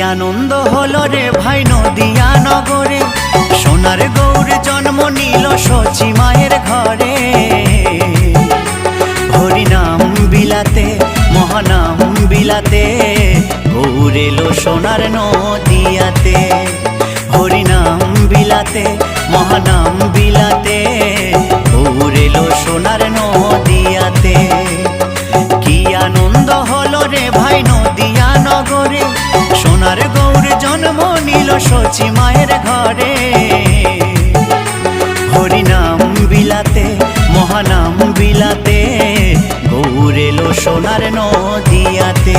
আনন্দ হলো রে ভাই নদিয়া নগরে, সোনার গৌর জন্ম নিল সচি মায়ের ঘরে। হরিনাম বিলাতে মহানাম বিলাতে, গৌর এলো সোনার নদিয়াতে। হরিনাম বিলাতে মহানাম বিলাতে, গৌর এলো সোনার নদিয়াতে। কি আনন্দ হলো রে ভাই নদিয়া নগরে, সোনার গৌর জন্ম নিল সচি মায়ের ঘরে। হরিনাম বিলাতে মহানাম বিলাতে, গৌর এলো সোনার নদিয়াতে।